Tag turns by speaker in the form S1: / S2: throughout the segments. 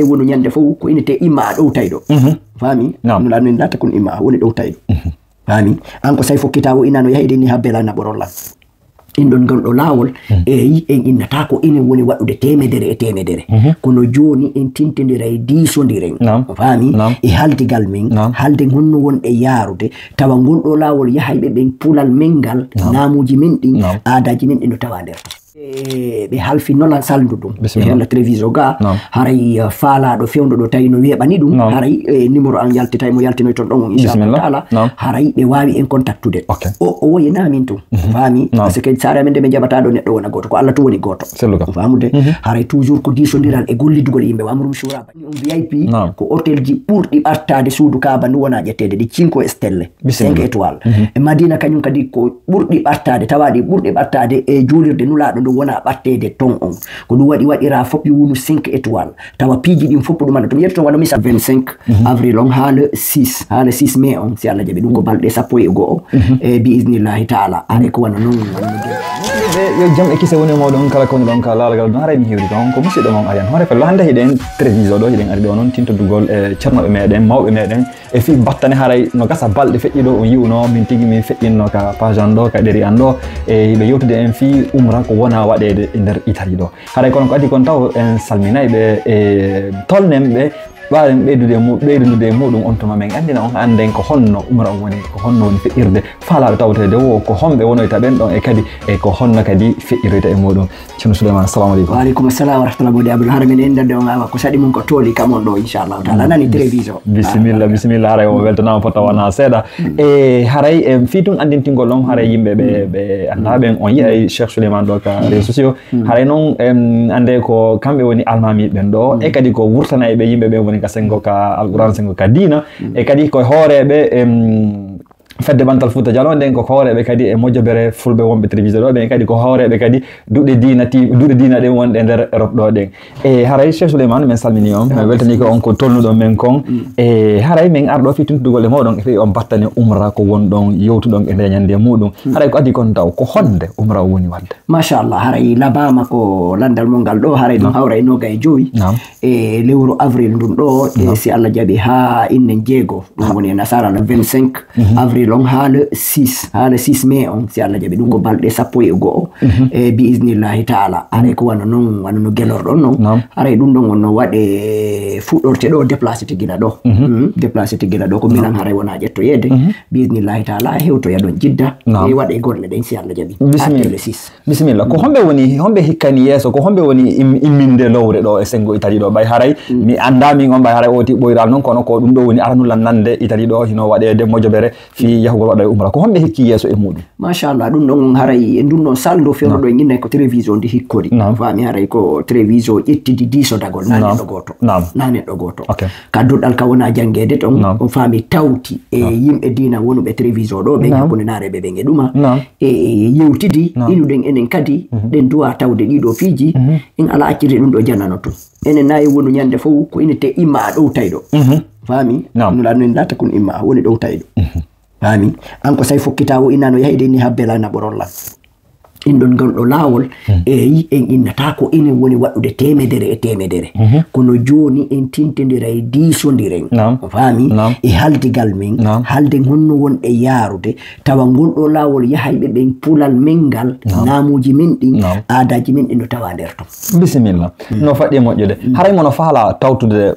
S1: wono nyande fo ko inete imma do taydo fami no la ndata kun imma woni do taydo fami an ko say fo kitawo inano yahide ni habbela na borolla indon gal do lawol e yi en innata ko ine woni wadude temedere e temedere kono joni en tintindira e disondiren fami e haldigal min halde honno won e yarude tawa gondo lawol yahaybe ben pulal mengal namuji min din aadaji min do tawa der be halfi nolan saldu dum la television ga haray fala do fewndo do tayno webani dum haray numéro an yaltitay mo yaltino ton don inshallah taala haray be wawi en contactude o woyina min to fami parce que sare men de be jabata do neddo wona goto ko Allah to woni goto famude haray toujours ko disondiral e gollidugol yimbe wamru shura bani VIP ko hotel ji burdi bartade suudu kaba no wona jettede di 5 stelle 5 étoiles e Madina kanyum kadi ko burdi bartade tawadi burdi bartade e julirde nulado do wona battede ton on ko dum wadi wadira foppi wonu 5 étoiles tawa piji dim foppu dum to yetto wano misa 25 avril on haale 6 mai on si Allah jabi dum ko balde sappo e go e bi iznillah taala are ko wano non
S2: yo jam e kise woni modon kala ko don kala lagal don hare mi hiwri don ko musiddo mon ayan hore fel hande hiden télévision do hiden ari do non tinto dugol e cernobe meden mawbe meden e fi battane haray no gasa balde feƴƴi do o yiwno min tigi mi feƴƴinno ka page ando ka deri ando e be yotude en fi umra ko wona wadede e der Italie do haray kono ko adi kon taw en salminay be e tolnembe baaren ɓeydude muɗum on tuma men andina on anden ko honno umra on woni ko honno woni feƴƴirde faalaɓe tawtede wo ko homɓe wonoyta ɓen ɗon e kadi e ko honno kadi feƴƴiroyta e muɗum ceerno Souleymane assalamu aleykum.
S1: Wa aleykum assalam wa rahmatullahi wa barakatuh har min endande on awa ko saɗi mum ko tooli kamon ɗo inchallahu taala nani télévision
S2: bisimilla haray o weltanama fota wona seeɗa e haray e fi tun andintingol on haray yimɓe ɓe annaɓen on yiyay Cheikh Souleymane ɗo ka réseaux sociaux haray noon ande ko kamɓe woni almami ɓen ɗo e kadi ko wurtana e ɓe yimɓe ɓe woni ka sengo ka alquran sengo ka dina e kadi ko hoorebe fedde bantal Fouta Djallon den ko hoorebe kadi e mojjobere fulbe wonbe télévision do be kadi ko hoorebe kadi duude diina den wonde der Europe do den e haray Cheikh Souleymane men salmini on men weltani ko on ko tolnudo men kon e haray men ardo fi tuntugol e modon e fi on battane umra ko wondon yewtudon e nyande mudum haray ko adi kon taw ko honde umra woni wadde
S1: machallah haray labama ko landal mongal do haray dum hawra no gay joyi e lewru avril dum do e si Allah jabi ha innen jeego dum woni nasara le 25 avril long haale 6 mai on si Allah jabi dum ko balde sappo e go e bi iznillah taala are ko wano no gelordo non are dum don wonno wade fudorte do déplacer tigila do ko milan hare wona jetto yede bi iznillah taala hewto yadon jidda e wade golle den si Allah jabi
S2: bismillah ko hombe hikkani yeso ko hombe woni imminde lowre do e sengo Italie do bay haray mi andami ngon bay haray oti boyral non kono ko dum do woni aranulan nande Italie do hino wade de mojobere fi yahugol wada umra ko hombe hikki yeso e mudum
S1: machallah dum don haray en dum non saldo fewdo do nyinne ko télévision di hikkori fami haray ko télévision ittidi diso dagol nane do goto ka dudal ka wona jangede ton on fami tawti e yimbe dina wonube télévision do be ko naare be ngeduma e yewtidi inuden enen kadi den duwa tawde dido fiji in ala accire dum do jannano to enen nayi wonu nyande fo ko inete imma do taydo fami no la ndata kun imma woni do taydo fami an ko say fo kitawo inano yahide ni habbela na borolla indon gal do lawol e yi en innata ko ine woni wadude temedere e temedere kono joni en tintindira e disondiren fami e haldigal min halde honno won e yarude tawa gondo lawol yahaybe ben pulal mengal namuji min din aadaji min din do tawa der to
S2: bismillah no faddi mojjude haray mono faala tawtude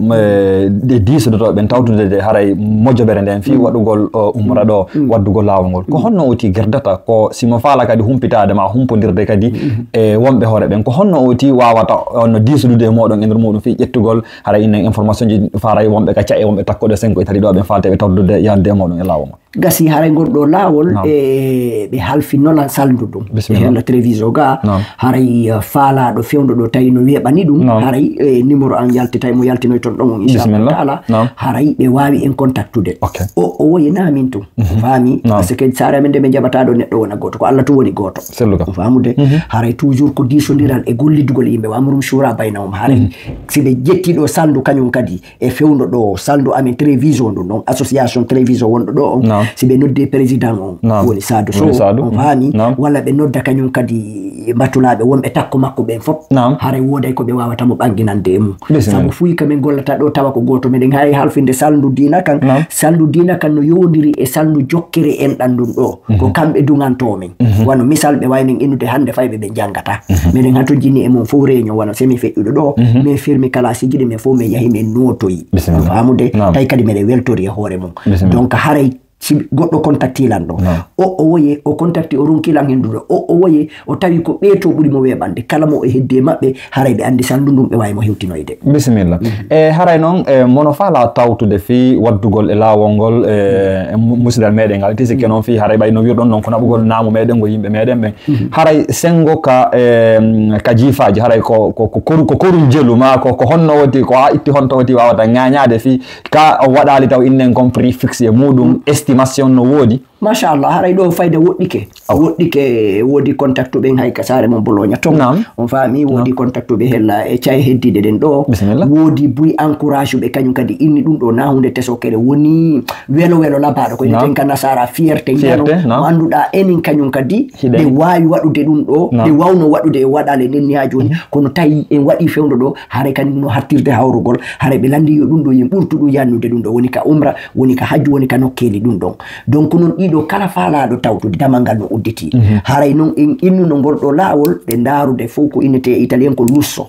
S2: de diso do ben tawtude de haray mojjobere den fi wadugol umra do wadugol lawol gol ko honno oti gerdata ko simo faala kadi humpitade ma humpondirde kadi e wonbe hoore ben ko honno oti wawata on disudude modon ender modum fi jettugol hara innen information ji faray wonbe ka cae wonbe takkode senko Italie do ben falte be tawdude yande modon e lawol
S1: gasi haray gordo lawol e be halfi nolan saldu dum la télévision ga haray fala do fewndo do tayno webani dum haray numéro an yaltitay mo yaltinoy ton don inshallah taala haray be wawi en contactude o woyina min to fami parce que sare men de be jabata do neddo wona goto ko Allah to woni goto famude haray toujours ko disondiral e gollidugol yimbe wamru shura baynawum haray sibe jetti do saldu kanyum kadi e fewndo do saldu amen télévision do non association télévision wondo do si ɓe nodde président on woni Sadou Sow on faami walla ɓe nodda kañum kadi batulaɓe wonɓe takko makko ɓen fof haray woday ko ɓe wawata mo ɓanginande e mum saabu fuyi kamin gollata ɗo tawa ko goto meɗen hay halfinde saldu dina kan no yowdiri e saldu jokkere en ɗan ɗum ɗo ko kamɓe dugantomin wano misal ɓe waynen innude hande fayɓe ɓe jangata meɗen ha to jinni e mum fof réunion wano semi feƴƴuɗo ɗo min firmi kala sijiɗi men fof min yahi min notoyi famude tawi kadi meɗen weltori e hoore mum donc haray si goɗɗo contactilan ɗo o woye o contacti o runkilan henduɗo o woye o tawi ko ɓeeto ɓuri mo weɓande kala mo e heddi e maɓɓe haray ɓe andi sandu ɗum ɓe wawi mo hewtinoyde
S2: bisimilla e haray noon mono faala tawtude fi waddugol e laawol ngol e musidal meɗen ngal ti sikke noon fi haray ɓay no wirɗon noon ko naɓugol naamu meɗen ngo yimɓe meɗen ɓen haray sengo ka jiifaji haray ko korum jelu ma ko honno woti ko a itti honto woti wawata ŋañade fi ka o waɗali taw innen comme prix fixe e muɗum estimation no woodi
S1: machallah haray ɗo fayda woɗɗike woodi contact ɓen hay ka saare mon Bologna ton on faami woodi contact ɓe hella e caye heddiɗe ɗen ɗo woodi buy encourage ɓe kañum kadi inni ɗum ɗo na hunde tesokere woni welo labaɗo ko yiten ka nasara fierté yano o annduɗa enin kañum kadi ɓe wawi waɗude ɗum ɗo ɓe wawno waɗude e waɗale nden ha joni kono tawi en waɗi fewdo ɗo haray kañum no hattirde hawrugol haray ɓe landi yo ɗum ɗo yen ɓurtu ɗum yannude ɗum ɗo woni ka umra woni ka hajju woni ka nokkeli ɗum ɗon donc noon ɗo kala faalaɗo tawtude damal ngal no udditi haray noon en innuno ngol ɗo laawol ɓe ndaarude fof ko innete e italien ko lusso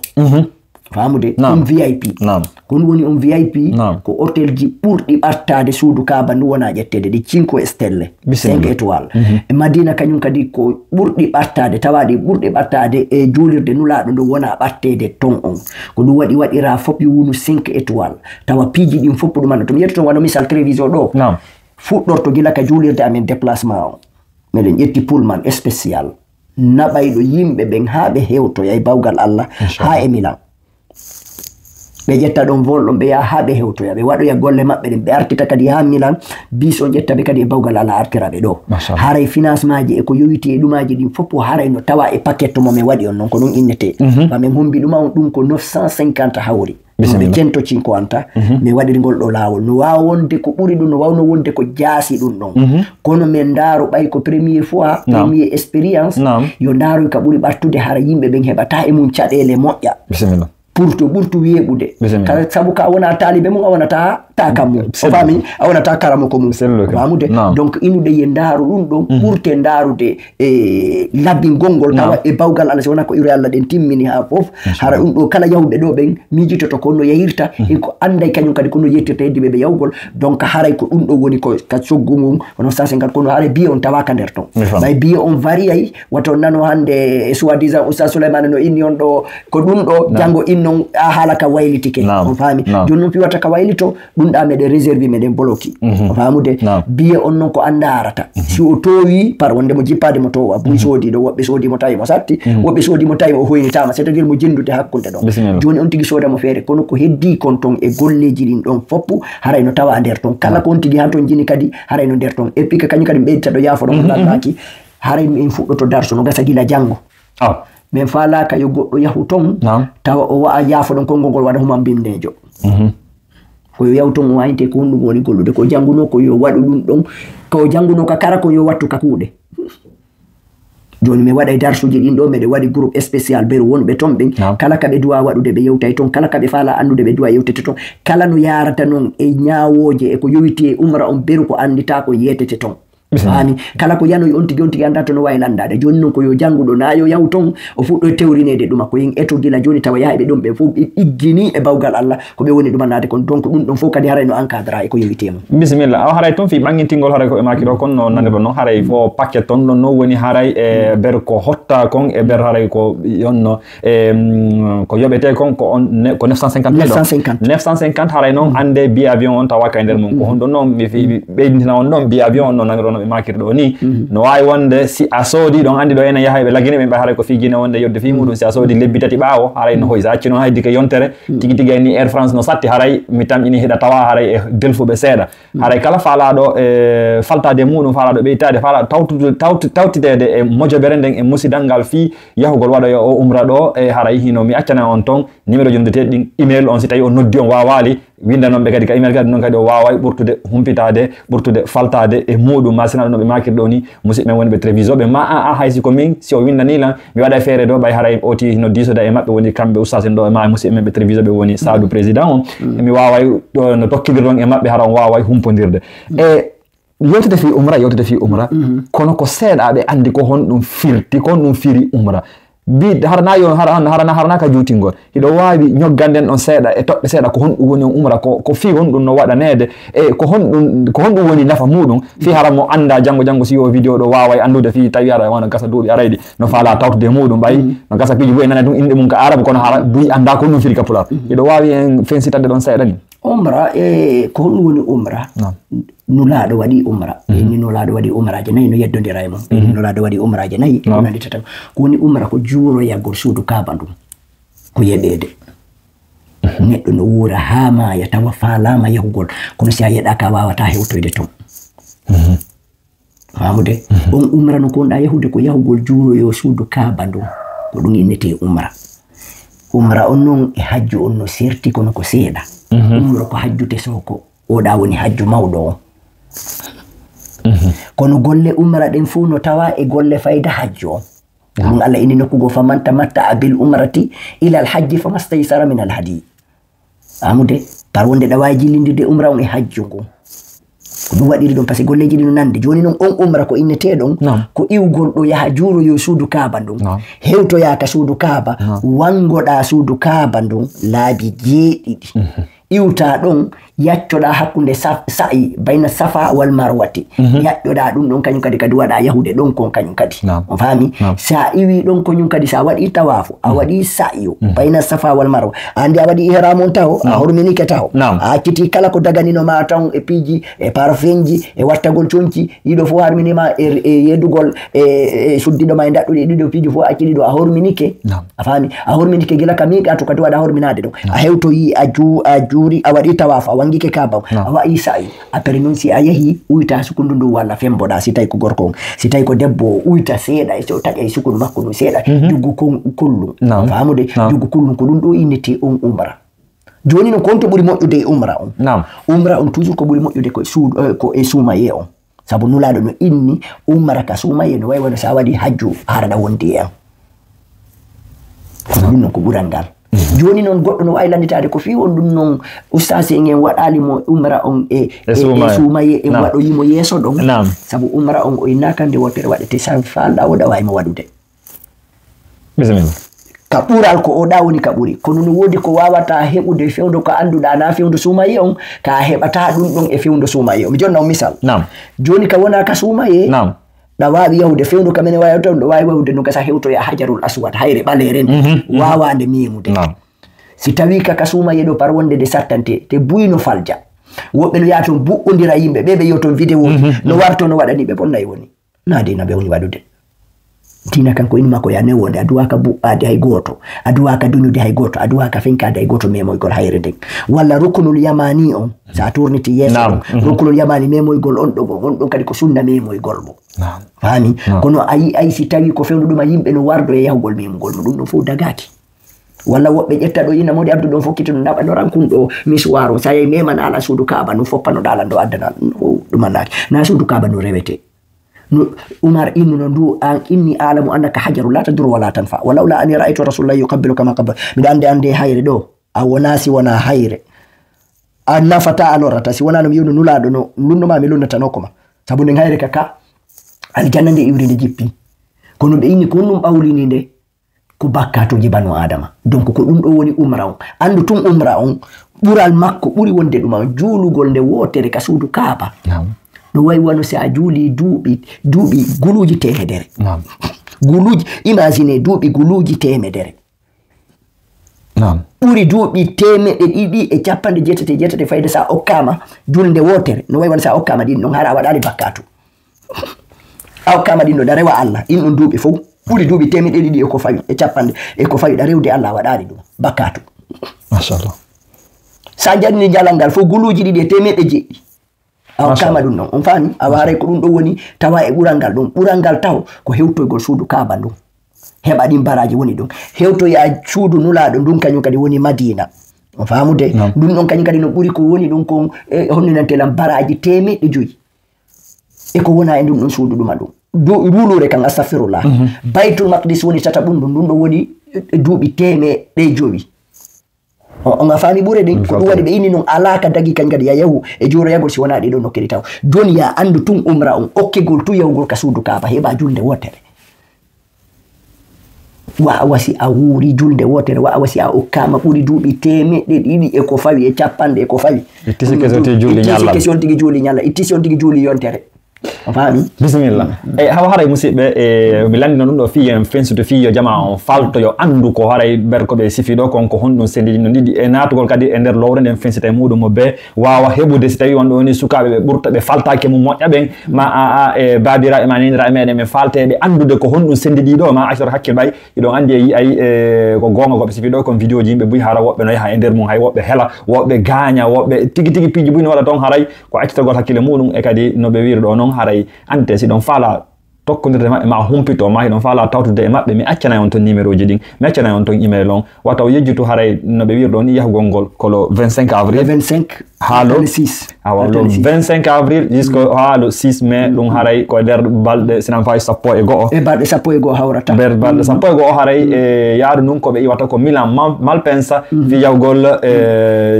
S1: famude on VIP kon woni on VIP ko hôtel ji ɓurɗi ɓartade suudu Kaaba ndu wona ƴettede ɗi 5 stelle 5 étoiles e Madina kañum kadi ko ɓurɗi ɓartade tawaɗi ɓurɗi ɓartade e juulirde nulaɗo ndu wona ɓartede ton on ko ɗum waɗira fof wonu 5 étoiles tawa piiji ɗin fof ɗumanno to mi yettoto wano misal télévision ɗo fuɗɗorto gila ka juulirde amen déplacement o meɗen ƴetti pullman spécial naɓayɗo yimɓe ɓen ha ɓe hewtoya e bawgal Allah ha e Milan ɓe ƴetta ɗon vol ɗon ɓe yaha ha ɓe hewtoya ɓe waɗoya golle maɓɓe ɗen ɓe artita kadi ha Milan bis on ƴettaɓe kadi e bawgal Allah artiraɓe ɗo haray financement ji e ko yowiti e ɗumaji ɗin fof haray no tawa e paquet mo min waɗi on noon ko ɗum innete min hombi ɗuma on ɗum ko 950 hawri ɓe 150 mi waɗirgol ɗo laawol no wawa wonde ko ɓuri ɗum no wawno wonde ko jaasi ɗum ɗon kono min ndaaro ɓay ko premier fois premier expérience yo ndaaroy ka ɓuri ɓartude hara yimɓe ɓen heɓata e mum caɗele moƴƴa ɓurtu weeɓude sabu ka wona taalibe mum a wonata takam mum o faami a wonata karamo ko mum famude donc inude ye ndaaru ɗum ɗon ɓurte ndaarude e labbingol ngol tawa e bawgal Allah so wona ko ure Allah ɗen timmini ha fof hara ɗum ɗo kala yahuɓe ɗo ɓen miijitoto kono yahirta ko anday kañum kadi kono yettirta heddiɓe ɓe yahugol donc haray ko ɗum ɗo woni ko ka soggu mum kono 150 kono haray biye on tawaka nder ton ɓay biye on variay wato nano hande soi-disant Oustaz Souleymane no inni on ɗo ko ɗum ɗo janngo innon a haala ka waylitike on faami joni noon fiwata ka waylito ɗum ɗa meɗen réservé meɗen bloqué o famude biye on noon ko anda arata si o towi par wonde mo jippade mo towa buy soodiɗo woɓɓe soodimo tawi mo satti woɓɓe soodimo tawi o hoynitama c'est à dire mo jendude hakkude ɗon joni on tigui soodamo feere kono ko heddi kon ton e golleji ɗin ɗon foppu haray no tawa nder ton kala ko on tigui han ton jini kadi haray no nder ton et puis que kañum kadi ɓeydita ɗo yaafo ɗon ko lallaki haray en fuɗɗoto darso no gasa gila janggo min falaka yo goɗɗo yahu ton tawa o wa'a yaafo ɗon konngol ngol waɗa human bimnejo koyo yahu ton o wayinte ko honɗum woni gollude ko jannguno ko yo waɗu ɗum ɗon ko jannguno ka kara ko yo wattu ka kuuɗe joni mi waɗay darsuji ɗin ɗo meɗe waɗi groupe spécial beru wonɓe ton ɓen kala kaɓe duwa waɗude ɓe yewtay ton kala kaɓe faala andude ɓe duwa yewtete ton kala no yarata noon e ñawoje e ko yowiti e umra on beru ko andita ko yetete ton ani kala ko yanoy on tigi anda to no wawi landade joni noon ko yo jannguɗo na yo yahu ton o fuɗɗo tewrinede ɗuma ko yen eto gila joni tawa yaha ɓe ɗon ɓe fof iggini e bawgal Allah ko ɓe woni ɗumanade kon donc ɗum ɗon fof kadi haray no encadra e ko yowitema
S2: bisimilla aw haray toon fi ɓangintingol haray ko e maki ɗo kon no nande ɗon noon haray fo paquet ton ɗon no woni haray e ber ko hotta kon e ber haray ko yonno ko yoɓete kon ko on ko 950 haray noon ande billet avion on tawa ka nder mum ko honɗon noon mi ɓeydintina on ɗon billet avion on no nande ɗon ɓe makiri ɗo ni no wawi wonde si a soodi ɗon andi ɗo enen yaha ɓe lagine ɓe ɓe haray ko fijine wonde yodde fi muɗum si a soodi lebbi tati ɓaawo haray no hoy sa acci noon haydi ke yontere tigi tigi ni Air France no satti haray mi tamƴini heɗa tawa haray e delfuɓe seeɗa haray kala faalaɗo e faltade muɗum faalaɗo ɓeytade faalaɗo tawtidede e mojoɓere nden e musidal ngal fi yahugol waɗoyo o umra ɗo e haray hino mi accana on ton numéro jondeteɗi ɗin email on si tawi on noddi on wawali winda non be kadi ka email kadi non kadi o waaway ɓurtude humpitade ɓurtude faltade e muɗum masina no ɓe makir ɗo ni musidɓe woni ɓe télévision ɓe ma a haysi ko min si o windani lan mi waɗa feere ɗo ɓay haray oti no disoda e maɓɓe woni kamɓe oustaz en ɗo e ma musidɓe men ɓe télévision ɓe woni Sadou président on mi waaway ɗo no tokkidirɗon e maɓɓe hara on waaway humpodirde e yewtide fi umra kono ko seeɗa ɓe andi ko honɗum firti ko honɗum firi umra bi harana ka juutingol hiɗo waawi ñogganden ɗon seeɗa e toɓɓe seeɗa ko honɗum woni on umra ko fi honɗum no waɗanede e ko honɗum woni nafa muɗum fi hara mo anda janggo si o vidéo ɗo waaway andude fi tawi ara wona gasa duuɓi arayɗi no faala tawtude muɗum ɓay no gasa piiji bo e nana ɗum inde mum ka arabe kono hara duyi anda ko honɗum firi ka pular hiɗo waawi en fensitande ɗon seeɗa ni
S1: umra ko honɗum woni umra nulaaɗo waɗi umra ni nulaaɗo waɗi umraje nayi no yeddodira e mum nulaaɗo waɗi umraje nayi nandita tan ko woni umra ko juuroyagol suudu kaaba ndum ko yeɓede neɗɗo no wuura ha maya tawa faalama yahugol kono si a yeɗaka wawata hewtoyde toon famude on umra no konɗa yahude ko yahugol juuroyo suudu kaaba ndum ko ɗum innete umra on noon e hajju on no serti kono ko seeɗa umra ko hajjute soko oɗa woni hajju mawɗo on kono golle umra ɗen fuu no tawa e golle fayda hajju on ɗum Allah ini nokkugo faman tamatta bil umrati ila al hajji famastaysara min al hadi amude par wonde ɗa wawi jillindirde umra on e hajju ngon ko ɗum waɗiri ɗum par ce que golleji ɗi no nande joni noon on umra ko inneteɗon ko iwgol ɗo yaha juuroyo suudu kaaba ndun hewtoyaka suudu kaaba wangoɗa suudu kaaba ndun laabi 7 iwta ɗon yaccoɗa hakkunde sa'i bayna safa wal marwati yaccoɗa ɗum ɗon kañum kadi waɗa yahude ɗon kon kañum kadi on faami sa iwi ɗon koñum kadi sa waɗi tawafu a waɗi sa'iyo bayna safa wal marwa andi a waɗi ihramon taw a horminike taw a acciti kala ko daganinoma tan e piiji e parfumji e wattagol conci ɗiɗo fof harminima e yeddugol e suddiɗoma e daɗɗuɗe ɗiɗo piiji fof acci ɗiɗo a horminike a faami a horminike gila ka miiqa to kadi waɗa horminade ɗon a hewtoyi a juuri a waɗi tawafu a wangike kaaba a waɗi sa'i après noon si a yahi uyta sukundu ndu walla femboɗa si tawi ko gorko on si tawi ko debbo uyta seeɗa e so taƴa e sukundu makko ɗum seeɗa juggu kullum famude juggu kullum ko ɗum ɗo innete on umra joni noon konto ɓuuri moƴƴude e umra on toujours ko ɓuuri moƴƴude ko e suumaye on saabu nulaɗo no inni umra ka suumaye no wayi wano sa waɗi hajju haraɗa wonde e an kono ɗum noon ko ɓural ngal joni noon goɗɗo no wawi landitade ko fi on ɗum noon ustase en waɗalimo umra on e suumaye en waɗoyimo yeeso ɗon saabu umra on o innaka nde wotere waɗete sa falɗa oɗa wawimo waɗude
S2: bisimilla
S1: ka ɓural ko oɗa woni ka ɓuuri kono no woodi ko wawata heɓude fewdo ko anduɗa na fewdo suumaye on ka heɓata ɗum ɗon e fewdo suumaye on mi jonna on misal joni ka wona ka suumaye ɗa wawi yahude fewdu kamene wawi ɗo wawi yahude no gasa hewtoya hajarul aswad hayre ɓalere nde wawande mimude si tawi ka suumaye ɗo par wonde nde sattante te buyno falja woɓɓe no yaha toon bu'odira yimɓe ɓe yiyo toon vidéo no warto no waɗani ɓe bonnayi woni na dina ɓe woni waɗude dina kanko inuma ko ya newonde a duwaka bu'ade hay goto a duwaka duñude hay goto a duwaka fenkade hay goto memoygol hayre nden walla rukunul yamani on sa tourniti yeeso ɗon rukunul yamani memoygol on ɗon kadi ko sunna memoygol mo faami kono ayi si tawi ko fewnu ɗuma yimɓe no wardo e yahugol memugol mo ɗum ɗon fof dagaki walla woɓɓe ƴetta ɗo ina modi abdou ɗon fokkiti ɗum naɓa no rankun ɗo miswaro sa yehi memana ala suudu kaaba no foppano ɗala ndo addana ɗumannaki na suudu kaaba no rewete Umar inno ndu inni alamu annaka hajaru la tadur wala tanfa walaula an ra'aytu rasulullah yuqabbilu kama qabbal mi ande hayre ɗo a wona si wona hayre a nafata alorata si wona no mi yewno nulaɗo no lunnoma mi lunnatano koma sabu nden hayre kaka aljanna nde iwri nde jippi kono ɓe inni ko ɗum ɓawlini nde ko bakkatuji banu adama donc ko ɗum ɗo woni umra on andu tun umra on ɓural makko ɓuri wonde ɗuma juulugol nde wotere ka suudu kaaba no wayi wano si a juuli duuɓi guluuji temedere guluuji imagine duuɓi guluuji temedere ɓuri duuɓi 277 fayde sa okkama julde wotere no wayi wano sa okkama ɗin ɗon hara a waɗali bakkatu a okkama ɗin ɗo ɗa rewa Allah in ɗon duuɓi fof ɓuri duuɓi 200 e ko fawi e capanɗe e ko fawi ɗa rewde Allah waɗali ɗum bakkatu
S2: machallah
S1: sa janni jalal ngal fof guluuji ɗiɗi e 700 a kama ɗum ɗon on faami a waray ko ɗum ɗo woni tawa e ɓural ngal ɗum ɓural ngal taw ko hewtoygol suudu kaaba ɗum heɓa ɗin baraji woni ɗum hewtoya suudu nulaɗo ɗum kañum kadi woni madina on faamude ɗum ɗon kañum kadi no ɓuri ko woni ɗum ko honninantelam baraji temeɗɗe 5 e ko wona e ɗum ɗon suudu ɗuma ɗum ruulure kan astahfirullah baytul maqdis woni tata ɓum ɗum ɗo woni duuɓi temeɗɗe 5 on a faami ɓure ɗin ko ɗum waɗi ɓe inni noon alaka dagi kañ kadi ya yahu e juuroyagol si wona ɗiɗo nokkiri taw joni ya andu tun umra on okkigol tun yahugol ka suudu kaaba heɓa julde wotere wa wasi a wuuri julde wotere wa wasi a okkama ɓuri duuɓi temeɗɗe 2 e ko fawi e capanɗe e ko fawi
S2: ittisi question
S1: tigi juuli ñalla ittisi on tigi juuli yontere fami
S2: bisimilla hawa haray musidɓe mi landino ɗum ɗo fi en fensude fiyo jama on faltoyo andu ko haray ber ko ɓe sifiɗo kon ko honɗum sendiji no ɗiɗi e natugol kadi e nder lowre nden fensita e muɗum be wawa heɓude si tawi wonɗo woni sukaɓe ɓe ɓurta ɓe faltake mum moƴƴa ɓen ma e babiraɓe ma neniraɓe meɗen ɓe falteɓe andude ko honɗum sendiji ɗo ma accata hakkille ɓay iɗon andi e yiyay ko gonga koɓe sifiɗo kon vidéo ji yimɓe buy hara woɓɓe no yaha e nder mum hay woɓɓe heela woɓɓe gaña woɓɓe tigi tigi piiji buy no waɗa toon haray ko accitagol hakkille muɗum e kadi no ɓe wiri ɗo noon haray ante si ɗon faala tokkodirde maɓɓe ma humpito ma hiɗon faala tawtude e maɓɓe mi accanayi on toon numéro ji ɗin mi accanayi on toon email on wataw yejjutu haray no ɓe wirɗo ni yahugol ngol ko le 25 avril
S1: 25
S2: haalo
S1: 6
S2: le 25 avril jusqu'au haalo 6 mai ɗum haray ko nder balɗe sinan fawi 12
S1: e balɗe 12 hawrata
S2: nder balɗe 12 haray e yaadu ndun koɓe iwata ko Milan Malpensa fi yahugol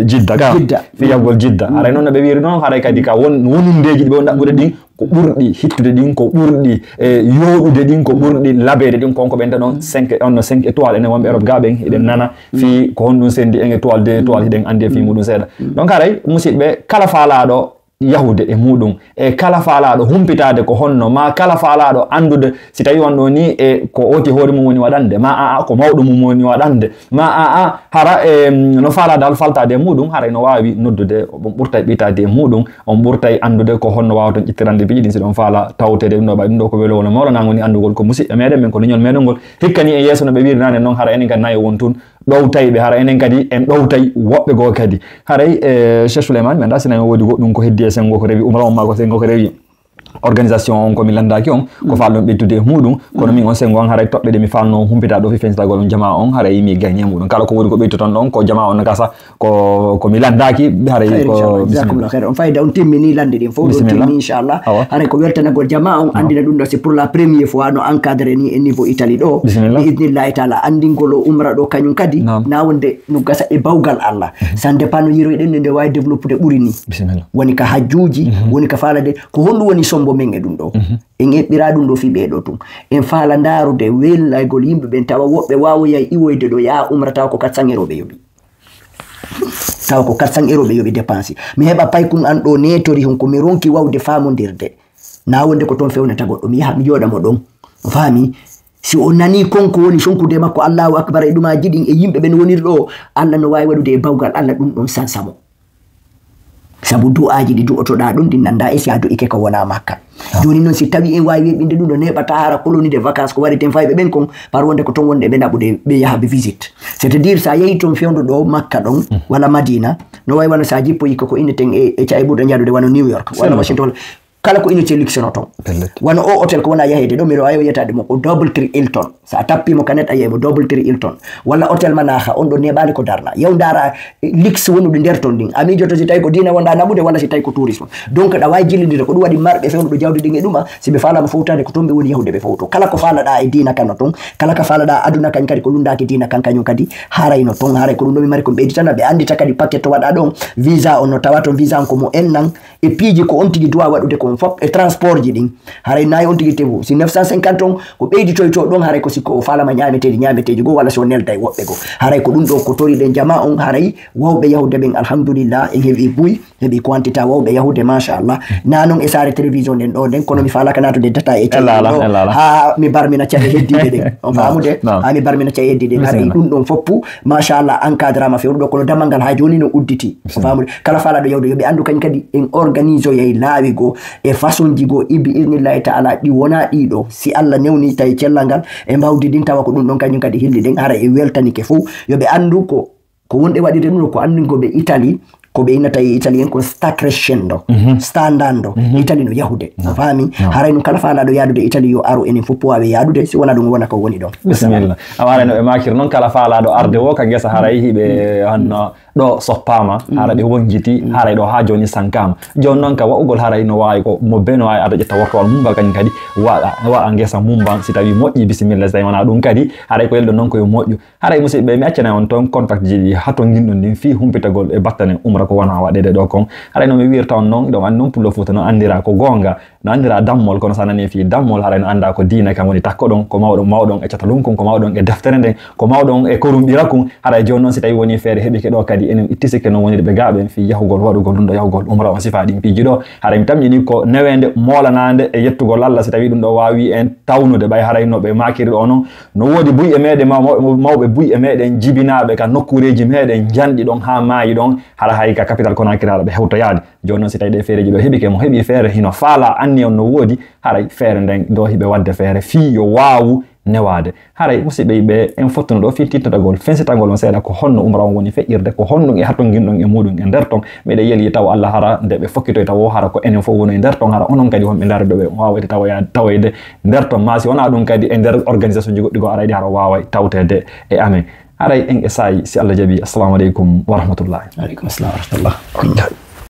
S2: Jidda ga fi yahugol Jidda haray noon no ɓe wiri noon haray kadi ka wonundeji ɗi ɓe ɗaɓɓude ɗin ko ɓurɗi hittude ɗin ko ɓurɗi yoɗude ɗin ko ɓurɗi labede ɗin konko ɓenta ɗon 5 étoiles enen wonɓe Europe ga ɓen eɗen nana fi ko honɗum sendi 1 étoile 2 étoiles hiɗen andi e fi muɗum seeɗa donc haray musidɓe kala faalaɗo yahude e muɗum e kala faalaɗo humpitade ko honno ma kala faalaɗo andude si tawi wonɗo ni e ko oti hoore mum woni waɗande ma ko mawɗo mum woni waɗande ma hara no faalaɗo hal faltade e muɗum haray no wawi noddude on ɓurtay ɓitade e muɗum on ɓurtay andude ko honno wawa toon ƴittirande piiji ɗin si ɗon faala tawtede ɗum ɗo ɓay ɗum ɗo ko welowolo mawlana woni andugol ko musidɓe meɗen men ko leñol meɗen ngol hikkani e yesso no ɓe wirinane noon hara enen kadi nayi won tun ɗowtayɓe hara enen kadi en ɗowtay woɓɓe goo kadi haray Cheikh Souleymane mi anda sina woodi goɗɗum ko heddi e sengo ko rewi umra on ma ko sengo ko rewi organisation on komi landaki on ko falɗon ɓeddude e muɗum kono min on sengo on haray toɓɓe ɗe mi falno humpita ɗo fi fencitagol on jama on haray mi gagné muɗum kala ko woni ko ɓeydu ton ɗon ko jama on gasa ko mi landaki haray ko
S1: jazakumullah khair on fayda on timmini lande ɗin fof ɗon timmi inchallah haray ko weltanagol jama on andina ɗum ɗo c'est pour la première fois no encadré ni e niveau Italie ɗo bi idnillahi taala andingol o umra ɗo kañum kadi na wonde no gasa e bawgal Allah sans dépend no yiroyɗen nde wawi développude ɓuri ni woni ka hajjuji woni ka falade ko honɗum woni sombo men e ɗum ɗo en eɓɓira ɗum ɗo fi ɓeɗo tun en faala ndarude wellaygol yimɓe ɓen tawa woɓɓe wawoyay iwoyde ɗo yaa umra tawa ko 400 € ɓe yoɓi tawa ko 400 € ɓe yoɓi dépense mi heɓa paykun an ɗo netori hon komi ronki wawde famodirde na wonde ko toon fewnata goɗɗo mi yaha mi joɗamo ɗon faami si o nani konko woni sonkude makko Allahu akbar e ɗumaji ɗin e yimɓe ɓen woniri ɗo Allah no wawi waɗude e bawgal Allah ɗum ɗon sansamo sabu du'aji ɗi du'otoɗa ɗum ɗi nanda e si a du'ike ko wona makka joni noon si tawi en wawi weɓinde ɗum ɗo neɓata hara colonie de vacances ko waɗi ten fayɓe ɓen kon par wonde ko toon wonde ɓe naɓude ɓe yaha ɓe visite c' est à dire sa yeehi toon fewdo ɗo makka ɗon walla madina no wawi wano sa jippoyi ko inneten e cae ɓurɗo jadude wano New York walla Washington kala ko inete luxe no toon wano o hôtel ko wona yahede ɗo mbiɗo wawi yetade mo ko double tree Hilton sa tappimo kanet a yeymo double tree Hilton walla hôtel Manaha on ɗo neɓali ko darna yaw dara luxe wonuɗo nder toon ɗin a miijoto si tawi ko dina wonɗa naɓude walla si tawi ko tourisme donc ɗa wawi jillidira ko ɗum waɗi marɓe fewnuɗo jawdi ɗin e ɗuma si ɓe falama fowtade ko toon ɓe woni yahude ɓe fowto kala ko falaɗa e dina kan no toon kala ko falaɗa aduna kañ kadi ko lundaki dina kan kañum kadi harayno toon haray ko ɗum ɗo mi mari ko ɓeyditana ɓe andita kadi paquet to waɗa ɗon visa on no tawa toon visa on ko mo en nan e piiji ko on tigui doit waɗude kon fop e transport ji ɗin haray nayi on tigui tefu si 950 on ko ɓeyditoyto ɗon haray ko sikko o falama ñameteji goo walla so nelda e woɓɓe goo haray ko ɗum ɗo ko toriɗen jama on haray wawɓe yahude ɓen alhamdulillah en heeɓi buy heeɓi quantité wawɓe yahude machallah na noon e saare télévision nden ɗo nden kono mi falaka natude data e ɗo ha mi barmina cae heddiɓe ɗen on famude ha mi barmina cae heddiɗe haray ɗum ɗon foppu machallah encadrama fewɗo kono damal ngal ha joni no udditi on famude kala falaɗo yawde yoɓe andu kañ kadi en organise oye laawi goo e façon ji goo ibi irnillahi taala ɗi wona ɗiɗo si Allah newni tawi cellal ngal e mbawdi ɗin tawa ko ɗum ɗon kañum kadi hilli ɗen hara e weltanike fo yoɓe andu ko wonɗe waɗirde ɗum ko andingoɓe Italie ko ɓe innata e Italie en ko sta crescendo sta andando Italie no yahude fami haray no kala faalaɗo yadude Italie yo aro enen fof wawe yadude si wona ɗum wona ko woni ɗon
S2: bisimilla awara no ɓe makir noon kala faalaɗo arde wo ka guesa haray hiɓe hanno ɗo soppama hara ɓe wonjiti haray ɗo ha joni sankama joni noon ka wa'ugol haray no wawi ko mo be no wawi ada ƴetta wortowal mumba kañum kadi waɗa guesa mumba si tawi moƴƴi bisimilla so tawi wona ɗum kadi haray ko yelɗo noon koye moƴƴu haray musidɓe mi accana on toon contact ji hato guinɗon ndin fi humpitagol e battane umra ko wona waɗede ɗo kon haray no mi wirta on noon ɗon andi noon pullo fouta no andira ko gonga no andira dammol kono sa nani fi dammol haray no anda ko diina kam woni takko ɗon ko mawɗon e catalunkon ko mawɗon e deftere nden ko mawɗon e korumɗira kon haray joni noon si tawi woni feere heɓike ɗo kadi enen itti sikke noon wonide ɓe gaɓen fi yahugol waɗugol ɗum ɗo yahugol umra on sifa ɗin piiji ɗo haray mi tamƴini ko newede molanade e yettugol Allah si tawi ɗum ɗo wawi en tawnude ɓay haray no ɓe makiri ɗo noon no woodi buy e meɗen mawɓe buy e meɗen jibinaɓe ka nokkureji meɗen janɗi ɗon ha maayi ɗon hara hay ka capital Conakry haɗa ɓe hewtoyade joni noon si tawi ɗe feereji ɗo heɓike mo heeɓi feere hino faala anni on no woodi haray feere nden ɗo hiɓe wadde feere fi yo wawu newade haray musidɓe yiɓe en fottuno ɗo fi tittotagol fensitagol on seeɗa ko honno umra on woni feƴƴirde ko honɗum e hatton guinɗon e muɗum e nder ton miɗe yeeli taw Allah hara nde ɓe fokkitoy taw hara ko enen fof woni e nder ton hara onon kadi wonɓe darde ɓe wawayde tawoyde nder ton ma si wona ɗum kadi e nder organisation ji goɗɗi go arayde hara wawa tawtede e amen haray en e sayi si Allah jaaɓi assalamu aleykum wa rahmatullahi.
S1: Aleykum assalam wa rahmatullah.